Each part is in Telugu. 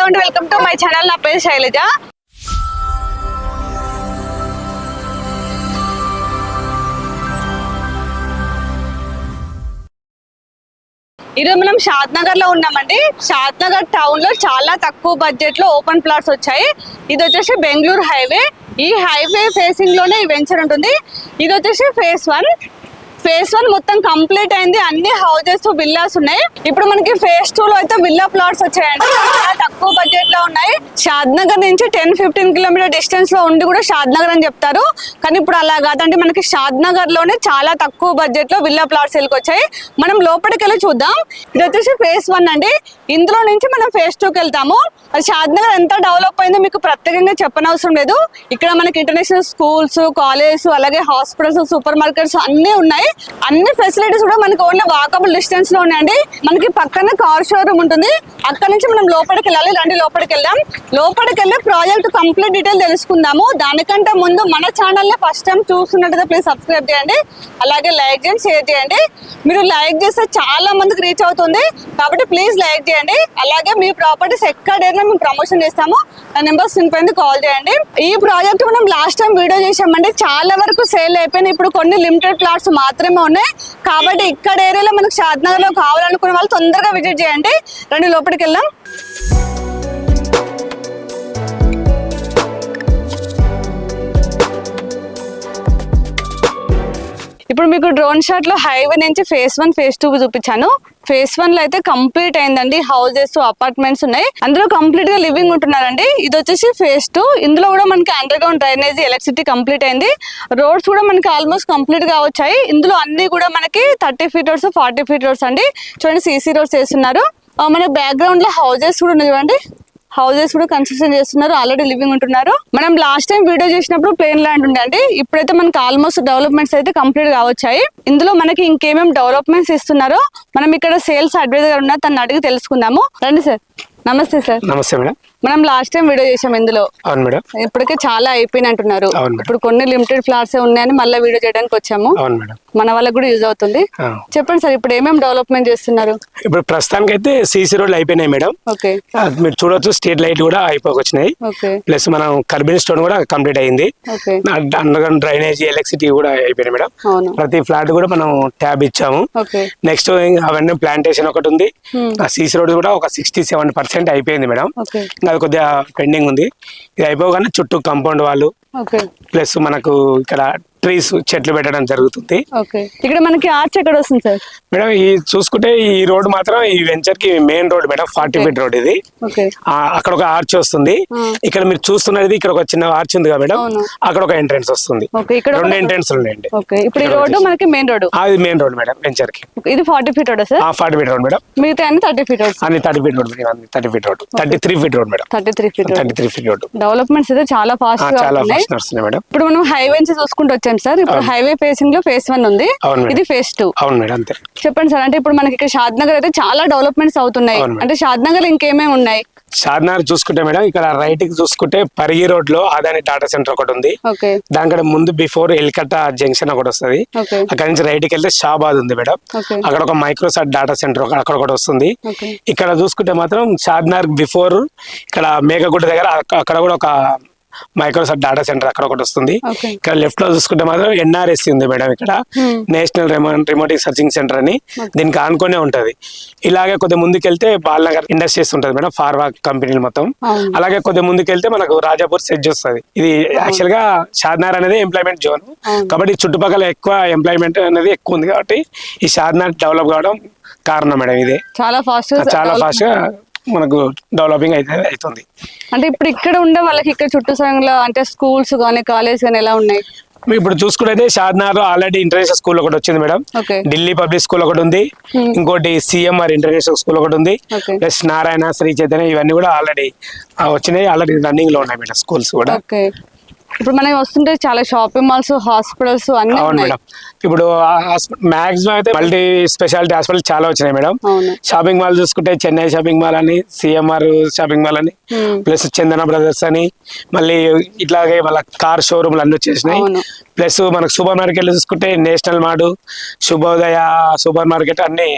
And welcome to my channel. నా పేరు శైలజ. ఈరోజు మనం షాద్ నగర్ లో ఉన్నామండి. షాద్ నగర్ టౌన్ లో చాలా తక్కువ బడ్జెట్ లో ఓపెన్ ప్లాట్స్ వచ్చాయి. ఇది వచ్చేసి బెంగళూరు హైవే. ఈ హైవే ఫేసింగ్ లోనే ఈ వెంచర్ ఉంటుంది. ఇది వచ్చేసి ఫేస్ 1 మొత్తం కంప్లీట్ అయింది. అన్ని హౌసెస్ విల్లాస్ ఉన్నాయి. ఇప్పుడు మనకి ఫేజ్ 2 లో అయితే విల్లా ప్లాట్స్ వచ్చాయండి. చాలా తక్కువ బడ్జెట్ లో ఉన్నాయి. షాద్ నగర్ నుంచి 10-15 కిలోమీటర్ డిస్టెన్స్ లో ఉండి కూడా షాద్ నగర్ అని చెప్తారు. కానీ ఇప్పుడు అలా కాదండి, మనకి షాద్ నగర్ లోనే చాలా తక్కువ బడ్జెట్ లో విల్లా ప్లాట్స్ వచ్చాయి. మనం లోపలికి వెళ్ళి చూద్దాం. ఇది వచ్చేసి ఫేజ్ 1 అండి. ఇందులో నుంచి మనం ఫేజ్ 2కి వెళ్తాము. షాద్ నగర్ ఎంత డెవలప్ అయిందో మీకు ప్రత్యేకంగా చెప్పనవసరం లేదు. ఇక్కడ మనకి ఇంటర్నేషనల్ స్కూల్స్, కాలేజెస్, అలాగే హాస్పిటల్స్, సూపర్ మార్కెట్స్ అన్ని ఉన్నాయి. అన్ని ఫెసిలిటీస్ కూడా మనకి ఓన్లీ వాకబుల్ డిస్టెన్స్ లో ఉన్నాయండి. మనకి పక్కన కార్ షోరూమ్ ఉంటుంది. అక్కడ నుంచి మనం లోపలికి వెళ్ళాలి. రండి లోపలికి వెళ్దాం. లోపలికి వెళ్ళి ప్రాజెక్ట్ కంప్లీట్ డీటెయిల్ తెలుసుకుందాము. దానికంటే ముందు మన ఛానల్ ని ఫస్ట్ టైం చూస్తున్నట్టయితే ప్లీజ్ సబ్స్క్రైబ్ చేయండి. అలాగే లైక్ చేయండి, షేర్ చేయండి. మీరు లైక్ చేస్తే చాలా మందికి రీచ్ అవుతుంది కాబట్టి ప్లీజ్ లైక్ చేయండి. అలాగే మీ ప్రాపర్టీస్ ఎక్కడ మేము ప్రమోషన్ చేస్తాము. ఆ నెంబర్ స్క్రీన్ పైన కాల్ చేయండి. ఈ ప్రాజెక్ట్ మనం లాస్ట్ టైం వీడియో చేసామండి. చాలా వరకు సేల్ అయిపోయినాయి. ఇప్పుడు కొన్ని లిమిటెడ్ ప్లాట్స్ మాత్రమే ఉన్నాయి. కాబట్టి ఇక్కడ ఏరియాలో మనకు షాద్ నగర్ లో కావాలనుకునే వాళ్ళు తొందరగా విజిట్ చేయండి. రండి లోపలికి వెళ్దాం. ఇప్పుడు మీకు డ్రోన్ షాట్ లో హైవే నుంచి ఫేజ్ 1, ఫేజ్ 2 చూపించాను. ఫేజ్ 1 లో అయితే కంప్లీట్ అయిందండి. హౌసెస్, అపార్ట్మెంట్స్ ఉన్నాయి. అందులో కంప్లీట్ గా లివింగ్ ఉంటున్నారండి. ఇది వచ్చేసి ఫేజ్ 2. ఇందులో కూడా మనకి under ground drainage, electricity complete అయింది. రోడ్స్ కూడా మనకి ఆల్మోస్ట్ కంప్లీట్ గా వచ్చాయి. ఇందులో అన్ని కూడా మనకి 30 ఫీట్ రోడ్స్, 40 ఫీట్ రోడ్స్ అండి. చూడండి, సీసీ రోడ్స్ వేస్తున్నారు. మన బ్యాక్గ్రౌండ్ లో హౌసెస్ కూడా ఉన్నాయి. చూడండి, హౌసెస్ కూడా కన్స్ట్రక్షన్ చేస్తున్నారు. ఆల్రెడీ లివింగ్ ఉంటున్నారు. మనం లాస్ట్ టైం వీడియో చేసినప్పుడు ప్లేన్ ల్యాండ్ ఉండే అండి. ఇప్పుడైతే మనకి ఆల్మోస్ట్ డెవలప్మెంట్స్ అయితే కంప్లీట్ గా వచ్చాయి. ఇందులో మనకి ఇంకేమేమి డెవలప్మెంట్స్ ఇస్తున్నారో మనం ఇక్కడ సేల్స్ అడ్వైజర్ ఉన్నారు, తను అడిగి తెలుసుకుందాము. రండి సార్. నమస్తే సార్. నమస్తే మేడం. మనం లాస్ట్ టైం వీడియో చేసాం ఇందులో. అవును మేడం. ఇప్పటికే చాలా అయిపోయినాయి అంటున్నారు. ఇప్పుడు కొన్ని లిమిటెడ్ ఫ్లాట్స్ ఉన్నాయని మళ్ళీ వీడియో చేయడానికి వచ్చాము. అవును మేడం. మన వాళ్ళకి కూడా యూజ్ అవుతుంది. చెప్పండి సార్, ఇప్పుడు ఏమేమి డెవలప్మెంట్ చేస్తున్నారు? ఇప్పుడు ప్రస్తుతానికి అయితే సీసీ రోడ్లు అయిపోయినాయి మేడం. ఓకే, మీరు చూడొచ్చు, స్ట్రీట్ లైట్ కూడా అయిపోకొచ్చినాయి. ప్లస్ మనం కర్బిన్ స్టోన్ కూడా కంప్లీట్ అయింది. అండర్ గ్రౌండ్ డ్రైనేజీ, ఎలక్ట్రిసిటీ కూడా అయిపోయినాయి మేడం. ప్రతి ఫ్లాట్ కూడా మనం ట్యాబ్ ఇచ్చాము. నెక్స్ట్ అవన్నీ ప్లాంటేషన్ ఒకటి ఉంది. సీసీ రోడ్ కూడా ఒక 67% అయిపోయింది మేడం. అది కొద్దిగా పెండింగ్ ఉంది. ఇది అయిపోగానే చుట్టూ కాంపౌండ్ వాళ్ళు, ప్లస్ మనకు ఇక్కడ ట్రీస్, చెట్లు పెట్టడం జరుగుతుంది. ఇక్కడ మనకి ఆర్చ్ ఎక్కడ వస్తుంది సార్? మేడం ఈ చూసుకుంటే ఈ రోడ్ మాత్రం ఈ వెంచర్ కి main road madam. 40 feet road ఇది. అక్కడ ఒక ఆర్చ్ వస్తుంది. ఇక్కడ మీరు చూస్తున్నది ఇక్కడ ఒక చిన్న ఆర్చ్ ఉంది కదా మేడం, అక్కడ ఒక ఎంట్రెన్స్ వస్తుంది. 2 ఎంట్రెన్స్ ఉన్నాయండి. ఇప్పుడు ఈ రోడ్ మనకి మెయిన్ రోడ్, అది మెయిన్ రోడ్ మేడం వెంచర్ కి. ఇది 40 feet road sir? 40 feet road madam. మిగతా అన్ని 30 ఫీట్ రోడ్. అన్ని 30 feet road. 33 feet road madam. 33 feet road. Developments అయితే చాలా ఫాస్ట్ గా ఉన్నాయి మేడం. ఇప్పుడు మనం హైవే నుంచి చూసుకుంటూ వచ్చాం సార్. ఇప్పుడు హైవే ఫేసింగ్ లో ఫేజ్ 1 ఉంది, ఇది ఫేజ్ 2. అవును మేడం, అంతే. చెప్పండి సార్, అంటే ఇప్పుడు మనకి ఇక్కడ షాద్ నగర్ అయితే చాలా డెవలప్మెంట్స్ అవుతున్నాయి. అంటే షాద్ నగర్ ఇంకేమేమి ఉన్నాయి? షాద్ నగర్ చూసుకుంటే మేడం, ఇక్కడ రైట్ కి చూసుకుంటే పరిగి రోడ్ లో అదాని డాటా సెంటర్ ఒకటి ఉంది. దానికంటే ముందు బిఫోర్ ఎల్కట్టా జంక్షన్ ఒకటి వస్తుంది. అక్కడ నుంచి రైట్ కి వెళ్తే షాబాద్ ఉంది మేడం. అక్కడ ఒక మైక్రోసాఫ్ట్ డాటా సెంటర్ అక్కడ ఒకటి వస్తుంది. ఇక్కడ చూసుకుంటే మాత్రం షాద్ నగర్ బిఫోర్ ఇక్కడ మేఘగుడ్డ దగ్గర అక్కడ కూడా ఒక మైక్రోసాఫ్ట్ డాటా సెంటర్ అక్కడ ఒకటి వస్తుంది. ఇక్కడ లెఫ్ట్ లో చూసుకుంటే మాత్రం NRSC ఉంది మేడం. ఇక్కడ నేషనల్ రిమోట్ సర్చింగ్ సెంటర్ అని, దీనికి ఆనుకునే ఉంటది. ఇలాగే కొద్దిగా ముందుకెళ్తే బాలనగర్ ఇండస్ట్రీస్ ఉంటది మేడం, ఫార్మా కంపెనీలు మొత్తం. అలాగే కొద్దిగా ముందుకెళ్తే మనకు రాజాపూర్ సెడ్జ్ వస్తుంది. ఇది యాక్చువల్ గా షాద్ నగర్ అనేది ఎంప్లాయ్మెంట్ జోన్ కాబట్టి చుట్టుపక్కల ఎక్కువ ఎంప్లాయ్మెంట్ అనేది ఎక్కువ ఉంది. కాబట్టి ఈ షాద్ నగర్ డెవలప్ కావడం కారణం మేడం. ఇది చాలా ఫాస్ట్ గా మనకు డెవలపింగ్ అయితే అవుతుంది. అంటే ఇప్పుడు ఇక్కడ ఉండే వాళ్ళకి ఇక్కడ చుట్టూ సంఘంలో అంటే స్కూల్స్ కానీ కాలేజ్ కానీ ఎలా ఉన్నాయి? ఇప్పుడు చూసుకుంటే షాద్ నగర్ ఆల్రెడీ ఇంటర్నేషనల్ స్కూల్ ఒకటి వచ్చింది మేడం. ఢిల్లీ పబ్లిక్ స్కూల్ ఒకటి ఉంది. ఇంకోటి CMR ఇంటర్నేషనల్ స్కూల్ ఒకటి ఉంది. ప్లస్ నారాయణ, శ్రీ చైతన్య ఇవన్నీ కూడా ఆల్రెడీ వచ్చినాయి. ఆల్రెడీ రన్నింగ్ లో ఉన్నాయి మేడం స్కూల్స్ కూడా. ఇప్పుడు మనం వస్తుంటే చాలా షాపింగ్ మాల్స్, హాస్పిటల్స్ అన్ని. అవును మేడం. ఇప్పుడు మాక్సిమం అయితే మల్టీ స్పెషాలిటీ హాస్పిటల్ చాలా వచ్చినాయి మేడం. షాపింగ్ మాల్ చూసుకుంటే చెన్నై షాపింగ్ మాల్ అని, CMR షాపింగ్ మాల్ అని, ప్లస్ చందన బ్రదర్స్ అని, మళ్ళీ ఇట్లాగే మళ్ళీ కార్ షోరూమ్లు అన్ని వచ్చేసినాయి. ప్లస్ మనకు సూపర్ మార్కెట్లు చూసుకుంటే national mart, Shubhodaya super market అన్ని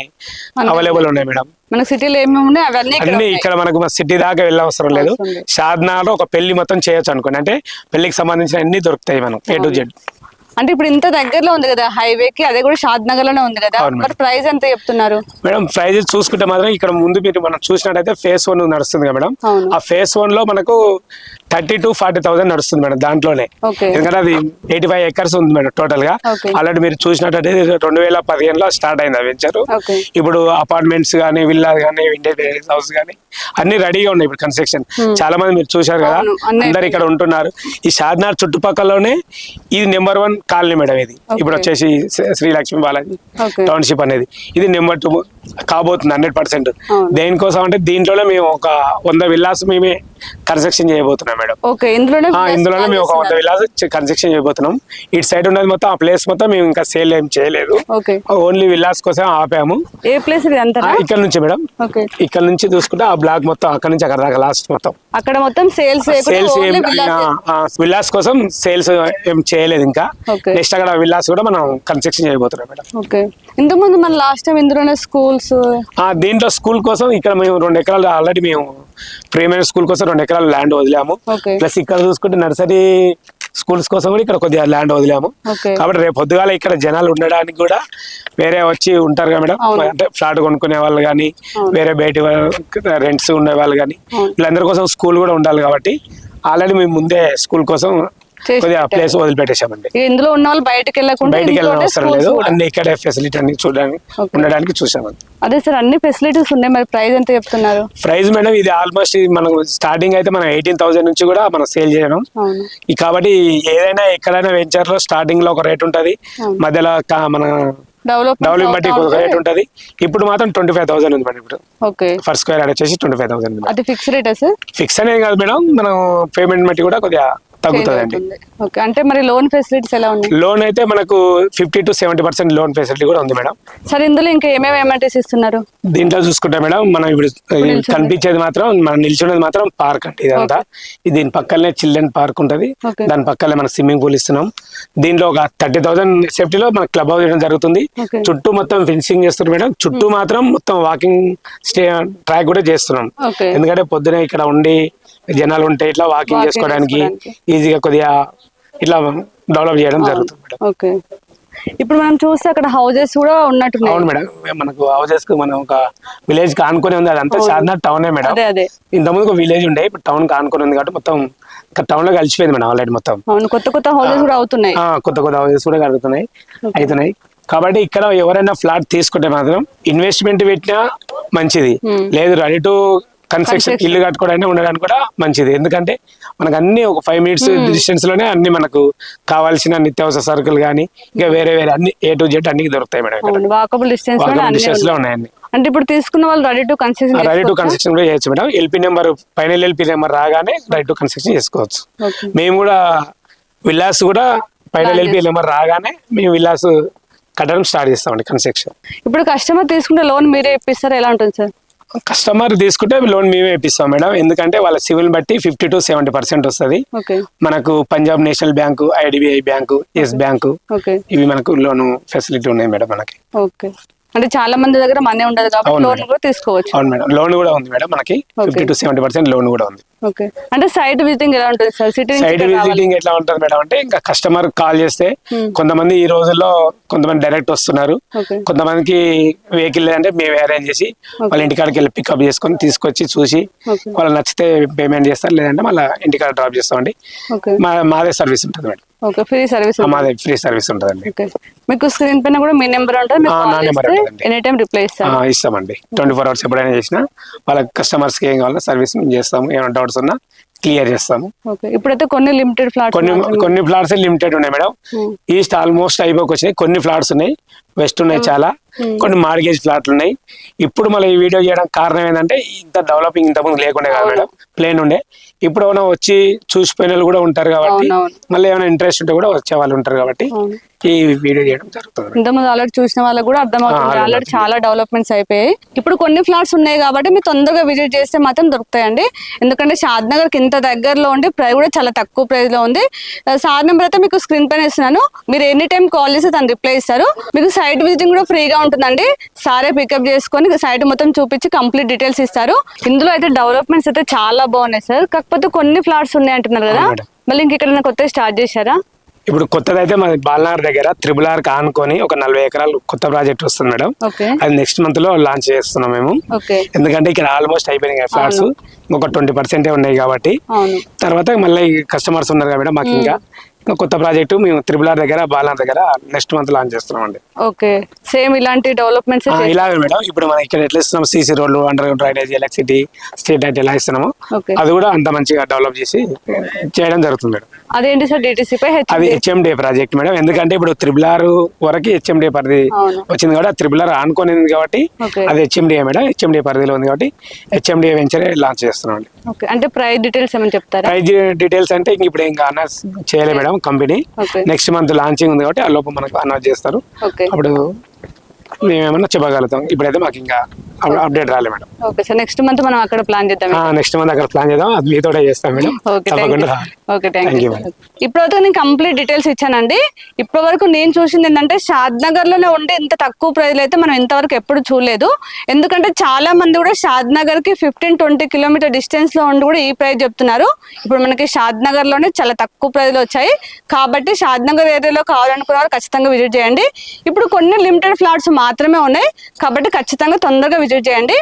అవైలబుల్ ఉన్నాయి మేడం. మనకు సిటీలో ఏమేమి ఉన్నాయి అవన్నీ ఇక్కడ అన్ని ఉన్నాయి. ఇక్కడ మనకు సిటీ దాకా వెళ్ళవసరం లేదు. షాద్నగర్లో ఒక పెళ్లి మొత్తం చేయొచ్చు అనుకోండి, అంటే పెళ్లికి సంబంధించిన అన్ని దొరుకుతాయి మనం A to Z. అంటే ఇప్పుడు ఇంత దగ్గరలో ఉంది కదా హైవేకి, అదే కూడా షాద్ నగర్ లోనే ఉంది కదా, మరి ప్రైస్ ఎంత చెప్తున్నారు మేడం? ప్రైస్ చూసుకుంటే మాత్రం ఇక్కడ ముందు మీరు మనం చూసినట్టయితే ఫేస్ 1 నడుస్తుంది కదా మేడం, ఆ ఫేస్ 1 లో మనకు 30,000 to 40,000 నడుస్తుంది మేడం దాంట్లోనే. ఎందుకంటే అది 85 acres ఉంది మేడం టోటల్ గా. ఆల్రెడీ మీరు చూసినట్టయితే 2015లో స్టార్ట్ అయింది ఆ వెంచర్. ఇప్పుడు అపార్ట్మెంట్స్ కానీ, విల్లా కానీ, ఇండియన్ హౌస్ కానీ అన్ని రెడీగా ఉన్నాయి ఇప్పుడు కన్స్ట్రక్షన్. చాలా మంది మీరు చూశారు కదా, అందరు ఇక్కడ ఉంటున్నారు. ఈ షాద్నగర్ చుట్టుపక్కలలోనే ఇది నెంబర్ 1 కాలనీ మేడం. ఇది ఇప్పుడు వచ్చేసి శ్రీలక్ష్మి బాలాజీ టౌన్షిప్ అనేది ఇది నెంబర్ 2 కాబోతుంది 100%. దేనికోసం అంటే దీంట్లోనే మేము ఒక 100 విల్లాస్ మేమే కన్స్ట్రక్షన్ చేయబోతున్నాం మేడం. ఇందులోనే మేము ఒక 100 విల్లాస్ కన్స్ట్రక్షన్ చేయబోతున్నాం. ఇటు సైడ్ ఉన్నది మొత్తం ఆ ప్లేస్ మొత్తం మేము ఇంకా సేల్ ఏం చేయలేదు, ఓన్లీ విల్లాస్ కోసం ఆపాము. ఏ ప్లేస్ ఇక్కడ నుంచి మేడం, ఇక్కడ నుంచి చూసుకుంటే ఆ బ్లాక్ మొత్తం అక్కడ నుంచి అక్కడ దాకా లాస్ట్ మొత్తం అక్కడ మొత్తం సేల్స్ విల్లాస్ కోసం సేల్స్ ఏం చేయలేదు ఇంకా. నెక్స్ట్ అక్కడ విల్లాస్ కూడా మనం కన్స్ట్రక్షన్ చేయబోతున్నాం మేడం. ఇంతకుముందు మన లాస్ట్ టైం ఇందులోనే స్కూల్స్, దీంట్లో స్కూల్ కోసం ఇక్కడ మేము 2 ఎకరాలు ఆల్రెడీ మేము ప్రైమరీ స్కూల్ కోసం 2 ఎకరాలు ల్యాండ్ వదిలాము. ప్లస్ ఇక్కడ చూసుకుంటే నర్సరీ స్కూల్స్ కోసం కూడా ఇక్కడ కొద్దిగా ల్యాండ్ వదిలాము. కాబట్టి రేపు పొద్దుగాల ఇక్కడ జనాలు ఉండడానికి కూడా వేరే వచ్చి ఉంటారు కదా మేడం, అంటే ఫ్లాట్ కొనుక్కునే వాళ్ళు కానీ, వేరే బయట రెంట్స్ ఉండే వాళ్ళు కానీ, వీళ్ళందరి కోసం స్కూల్ కూడా ఉండాలి. కాబట్టి ఆల్రెడీ మేము ముందే స్కూల్ కోసం కొద్దిగా ప్లేస్ వదిలిపెట్టేసామండి. ఇందులో ఉన్న వాళ్ళు బయటకు వెళ్ళిన అవసరం లేదు, అన్ని ఇక్కడే ఫెసిలిటీ అన్ని చూడడానికి ఉండడానికి చూసామండి. అదే సార్, అన్ని ఫెసిలిటీస్ ఉన్నాయి. మరి ప్రైస్ ఎంత చెప్తున్నారు? ప్రైస్ మేడం ఇది ఆల్మోస్ట్ మనం స్టార్టింగ్ అయితే మనం 18,000 నుంచి కూడా మనం సేల్ చేయడం. కాబట్టి ఏదైనా ఎక్కడైనా వెంచర్ లో స్టార్టింగ్ లో ఒక రేట్ ఉంటది, మధ్యలో మన డెవలప్మెంట్ బట్టి ఒక రేట్ ఉంటది. ఇప్పుడు మాత్రం 25,000 ఉంది మేడం. ఇప్పుడు ఫర్ స్క్వేర్ యార్డ్ వచ్చేసి 25,000. అది ఫిక్స్ రేటా సార్? ఫిక్స్ అనేది కాదు మేడం, మనం పేమెంట్ బట్టి కూడా కొద్దిగా తగ్గుతుందండి. అంటే మరి లోన్ ఫెసిలిటీస్ ఎలా ఉన్నాయి? లోన్ అయితే మనకు 50 to 70% లోన్ ఫెసిలిటీ కూడా ఉంది మేడం. సార్ ఇందులో ఇంకా ఏమేమి అమౌంట్స్ ఇస్తున్నారు? దీంట్లో చూసుకుంటే మేడం మనం ఇప్పుడు కనిపించేది మాత్రం మనం నిల్చున్నది మాత్రం పార్క్ అంటే ఇదంతా. దీని పక్కనే చిల్డ్రన్ పార్క్ ఉంటది, దాని పక్కనే మన స్విమ్మింగ్ పూల్ ఇస్తున్నాం. దీంట్లో ఒక 30,000 సేఫ్టీలో మన క్లబ్ హౌస్ చేయడం జరుగుతుంది. చుట్టూ మొత్తం ఫెన్సింగ్ చేస్తున్నారు మేడం. చుట్టూ మాత్రం మొత్తం వాకింగ్ ట్రాక్ కూడా చేస్తున్నాం. ఎందుకంటే పొద్దున ఇక్కడ ఉండి జనాలు ఉంటే ఇట్లా వాకింగ్ చేసుకోవడానికి ఈజీగా కొద్దిగా ఇట్లా డెవలప్ చేయడం జరుగుతుంది. ఇప్పుడు మనం చూస్తే అక్కడ హౌజెస్ కూడా ఉన్నట్టు. అవును మేడం, మనకు హౌజెస్ మనం ఒక విలేజ్ కి ఆనుకొని ఉంది. అదంతా షాద్నగర్ టౌన్ మేడం. ఇంతకుముందు ఒక విలేజ్ ఉండే, ఇప్పుడు టౌన్ కి ఆనుకొని ఉంది కాబట్టి మొత్తం టౌన్ లో కలిసిపోయింది మేడం ఆల్రెడీ మొత్తం. కొత్త హౌజెస్ కూడా అవుతున్నాయి, కొత్త హౌజెస్ కూడా అవుతున్నాయి. కాబట్టి ఇక్కడ ఎవరైనా ఫ్లాట్ తీసుకుంటే మాత్రం ఇన్వెస్ట్మెంట్ పెట్టినా మంచిది, లేదు రెడీ టు కన్స్ట్రక్షన్ ఇల్లు కట్టుకోవడానికి ఉండడానికి కూడా మంచిది. ఎందుకంటే మనకు అన్ని ఒక 5 minutes డిస్టెన్స్ లోనే అన్ని మనకు కావాల్సిన నిత్యావసర సరుకులు కానీ ఇంకా వేరే అన్ని A to Z అన్ని దొరుకుతాయి మేడం. వాకబుల్ డిస్టెన్స్ లో ఉన్నాయి అన్ని. అంటే ఇప్పుడు తీసుకున్న వాళ్ళు రెడీ టు కన్స్ట్రక్షన్ కూడా చేయొచ్చు మేడం. ఫైనల్ LP నెంబర్ రాగానే రెడీ టు కన్స్ట్రక్షన్ చేసుకోవచ్చు. మేము కూడా విల్లాస్ కూడా ఫైనల్ LP నెంబర్ రాగానే మేము విల్లాస్ కట్టడం స్టార్ట్ చేస్తామండి కన్స్ట్రక్షన్. ఇప్పుడు కస్టమర్ తీసుకుంటే లోన్ మీరే ఇప్పిస్తారా, ఎలా ఉంటుంది సార్? కస్టమర్ తీసుకుంటే లోన్ మేమే ఇప్పిస్తాం మేడం. ఎందుకంటే వాళ్ళ సివిల్ బట్టి 50 to 70% వస్తుంది. మనకు Punjab national bank, IDBI bank, YES bank ఇవి మనకు లోన్ ఫెసిలిటీ ఉన్నాయి మేడం మనకి. అంటే చాలా మంది దగ్గర మనీ ఉండదు కాబట్టి లోన్ కూడా తీసుకోవచ్చు. అవును మేడం, లోన్ కూడా ఉంది మేడం మనకి 50 to 70% లోన్ కూడా ఉంది. అంటే సైట్ విజిటింగ్ ఎలా ఉంటుంది సార్? సైట్ విజిటింగ్ ఎట్లా ఉంటుంది మేడం అంటే ఇంకా కస్టమర్ కాల్ చేస్తే కొంతమంది ఈ రోజుల్లో కొంతమంది డైరెక్ట్ వస్తున్నారు, కొంతమందికి వెహికల్ లేదంటే మేము అరేంజ్ చేసి వాళ్ళ ఇంటికాడికి వెళ్ళి పికప్ చేసుకొని తీసుకొచ్చి చూసి వాళ్ళు నచ్చితే పేమెంట్ చేస్తారు, లేదంటే మళ్ళీ ఇంటికాడ డ్రాప్ చేస్తామండి. మాదే సర్వీస్ ఉంటుంది మేడం. Free service? మాదే ఫ్రీ సర్వీస్ ఉంటుందండి. మీకు స్క్రీన్ పైన కూడా మీ నెంబర్ ఉంటుంది, ఎనీ టైం రిప్లై ఇస్తామండి. 24 hours ఎప్పుడైనా చేసినా వాళ్ళ కస్టమర్స్ కి ఏం కావాలో సర్వీస్ మేము చేస్తాము. ఏమైనా డౌట్స్ ఉన్నా క్లియర్ చేస్తాము. ఇప్పుడైతే కొన్ని లిమిటెడ్ ఫ్లాట్స్, కొన్ని ఫ్లాట్స్ లిమిటెడ్ ఉన్నాయి మేడం. ఈస్ట్ ఆల్మోస్ట్ అయిపోకొచ్చినాయి, కొన్ని ఫ్లాట్స్ ఉన్నాయి, వెస్ట్ ఉన్నాయి చాలా, కొన్ని మార్గేజ్ ఫ్లాట్లు ఉన్నాయి. ఇప్పుడు మళ్ళీ ఈ వీడియో చేయడానికి కారణం ఏంటంటే ఇంత డెవలపింగ్ ఇంతకుముందు లేకుండే కదా మేడం, ప్లేన్ ఉండే. ఇప్పుడు ఏమైనా వచ్చి చూసిపోయిన వాళ్ళు కూడా ఉంటారు కాబట్టి మళ్ళీ ఏమైనా ఇంట్రెస్ట్ ఉంటే కూడా వచ్చే వాళ్ళు ఉంటారు కాబట్టి ఈ వీడియో చేయడం జరుగుతుంది. ఇంతకుముందు ఆల్రెడీ చూసిన వాళ్ళకి కూడా అర్థమవుతుంది, ఆల్రెడీ చాలా డెవలప్మెంట్స్ అయిపోయాయి. ఇప్పుడు కొన్ని ఫ్లాట్స్ ఉన్నాయి కాబట్టి మీరు తొందరగా విజిట్ చేస్తే మాత్రం దొరుకుతాయండి. ఎందుకంటే షాద్ నగర్ కి ఇంత దగ్గరలో ఉండి ప్రైస్ కూడా చాలా తక్కువ ప్రైస్ లో ఉంది. సార్ నెంబర్ అయితే మీకు స్క్రీన్ పైన ఇస్తున్నాను, మీరు ఎనీ టైం కాల్ చేస్తే తను రిప్లై ఇస్తారు. మీకు సైట్ సైట్ విజిటింగ్ కూడా ఫ్రీగా ఉంటుందండి. సారే పికప్ చేసుకొని సైట్ మొత్తం చూపించి కంప్లీట్ డీటెయిల్స్ ఇస్తారు. ఇందులో అయితే డెవలప్మెంట్స్ అయితే చాలా బాగున్నాయి సార్. కాకపోతే కొన్ని ఫ్లాట్స్ ఉన్నాయి అంటున్నారు కదా, మళ్ళీ ఇంకెక్కడ కొత్తగా స్టార్ట్ చేశారా? ఇప్పుడు కొత్తదైతే మన బాలనగర్ దగ్గర RRR ఆనుకొని ఒక 40 ఎకరాలు కొత్త ప్రాజెక్ట్ వస్తుంది మేడం. అది నెక్స్ట్ మంత్ లో లాంచ్ చేస్తున్నాం మేము. ఎందుకంటే ఇక్కడ ఆల్మోస్ట్ అయిపోయినాయి ఫ్లాట్స్, ఒక 20% ఉన్నాయి కాబట్టి. తర్వాత మళ్ళీ కస్టమర్స్ ఉన్నారు కాబట్టి మాకు ఇంకా కొత్త ప్రాజెక్టు మేము RRR దగ్గర బాలనగర్ దగ్గర నెక్స్ట్ మంత్ లాంచ్ చేస్తున్నాం అండి. ఓకే, సేమ్ ఇలాంటి డెవలప్మెంట్స్ ఇలాగే మేడం. ఇప్పుడు మనం ఇక్కడ ఎట్లా ఇస్తున్నాం, సీసీ రోడ్లు, under ground drainage, electricity, street light ఎలా ఇస్తున్నామో అది కూడా అంత మంచిగా డెవలప్ చేసి చేయడం జరుగుతుంది మేడం. అదేంటి సార్ DTC పై? అది HMDA ప్రాజెక్ట్ మేడం. ఎందుకంటే ఇప్పుడు RRR వరకు HMDA పరిధి వచ్చింది కాబట్టి, RRR ఆనుకొని ఉంది కాబట్టి అది HMDA మేడం. HMDA పరిధిలో ఉంది కాబట్టి HMDA వెంచర్ లాంచ్ చేస్తున్నాం అండి. అంటే ప్రైస్ డీటెయిల్స్ ఏమని చెప్తారా? ప్రైస్ డీటెయిల్స్ అంటే ఇప్పుడు ఇంకా అనౌన్స్ చేయలే madam company. Next month launching ఉంది కాబట్టి ఆ లోపు మనకు అనౌన్స్ చేస్తారు. అప్పుడు మేమేమన్నా చెప్పగలుగుతాం. ఇప్పుడైతే మాకు ఇంకా అప్డేట్ రాలే madam. Okay sir, next month మనం అక్కడ ప్లాన్ చేద్దాం. నెక్స్ట్ మంత్ అక్కడ ప్లాన్ చేద్దాం, అది మీతో చేస్తాం మేడం. Okay, thank you. ఇప్పటివరకు నేను కంప్లీట్ డీటెయిల్స్ ఇచ్చానండి. ఇప్పటి వరకు నేను చూసింది ఏంటంటే షాద్ నగర్ లోనే ఉండే ఇంత తక్కువ ప్రైస్ అయితే మనం ఇంతవరకు ఎప్పుడు చూడలేదు. ఎందుకంటే చాలా మంది కూడా షాద్ నగర్ కి 15-20 కిలోమీటర్ డిస్టెన్స్ లో ఉండి కూడా ఈ ప్రైస్ చెప్తున్నారు. ఇప్పుడు మనకి షాద్ నగర్ లోనే చాలా తక్కువ ప్రైస్ లో వచ్చాయి కాబట్టి షాద్ నగర్ ఏరియాలో కావాలనుకున్న వారు ఖచ్చితంగా విజిట్ చేయండి. ఇప్పుడు కొన్ని లిమిటెడ్ ఫ్లాట్స్ మాత్రమే ఉన్నాయి కాబట్టి ఖచ్చితంగా తొందరగా విజిట్ చేయండి.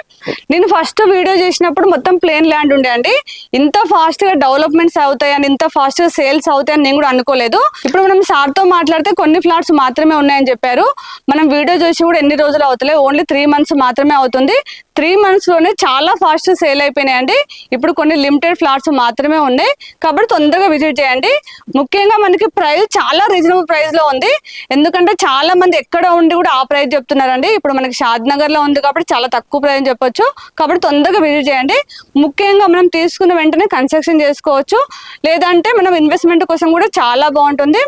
నేను ఫస్ట్ వీడియో చేసినప్పుడు మొత్తం ప్లేన్ ల్యాండ్ ఉండే అండి. ఇంత ఫాస్ట్ గా డెవలప్మెంట్స్ అవుతాయని, ఇంత ఫాస్ట్ గా సేల్స్ అవుతాయని నేను కూడా అనుకోలేదు. ఇప్పుడు మనం సార్ తో మాట్లాడితే కొన్ని ఫ్లాట్స్ మాత్రమే ఉన్నాయని చెప్పారు. మనం వీడియో చేసి కూడా ఎన్ని రోజులు అవుతలే, ఓన్లీ 3 months మాత్రమే అవుతుంది. 3 months లోనే చాలా ఫాస్ట్ సేల్ అయిపోయినాయండి. ఇప్పుడు కొన్ని లిమిటెడ్ ఫ్లాట్స్ మాత్రమే ఉన్నాయి కాబట్టి తొందరగా విజిట్ చేయండి. ముఖ్యంగా మనకి ప్రైస్ చాలా రీజనబుల్ ప్రైస్ లో ఉంది. ఎందుకంటే చాలా మంది ఎక్కడ ఉండి కూడా ఆ ప్రైస్ చెప్తున్నారండి. ఇప్పుడు మనకి షాద్ నగర్ లో ఉంది కాబట్టి చాలా తక్కువ ప్రైస్ అని చెప్పొచ్చు. కాబట్టి తొందరగా విజిట్ చేయండి. ముఖ్యంగా మనం తీసుకున్న వెంటనే కన్స్ట్రక్షన్ చేసుకోవచ్చు, లేదంటే మనం ఇన్వెస్ట్మెంట్ కోసం కూడా చాలా బాగుంటుంది.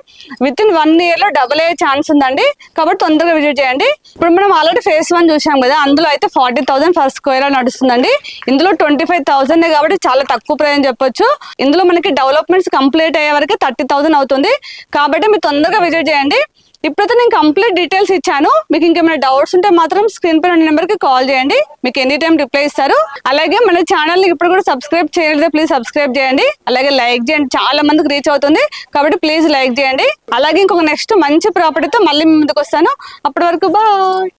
విత్ ఇన్ 1 year లో డబుల్ అయ్యే ఛాన్స్ ఉందండి. కాబట్టి తొందరగా విజిట్ చేయండి. ఇప్పుడు మనం ఆల్రెడీ phase 1 చూసాం కదా, అందులో అయితే 40,000 per square నడుస్తుందండి. ఇందులో 25,000 కాబట్టి చాలా తక్కువ ప్రైస్ అని చెప్పొచ్చు. ఇందులో మనకి డెవలప్మెంట్స్ కంప్లీట్ అయ్యే వరకు 30,000 అవుతుంది. కాబట్టి మీరు తొందరగా విజిట్ చేయండి. ఇప్పుడైతే నేను కంప్లీట్ డీటెయిల్స్ ఇచ్చాను. మీకు ఇంకేమైనా డౌట్స్ ఉంటే మాత్రం స్క్రీన్ పైన ఉన్న నెంబర్కి కాల్ చేయండి, మీకు ఎనీ టైం రిప్లై ఇస్తారు. అలాగే మన ఛానల్ని ఇప్పుడు కూడా సబ్స్క్రైబ్ చేయలేదే ప్లీజ్ సబ్స్క్రైబ్ చేయండి. అలాగే లైక్ చేయండి, చాలా మందికి రీచ్ అవుతుంది కాబట్టి ప్లీజ్ లైక్ చేయండి. అలాగే ఇంకొక నెక్స్ట్ మంచి ప్రాపర్టీతో మళ్ళీ ముందుకు వస్తాను. అప్పటి వరకు బాయ్.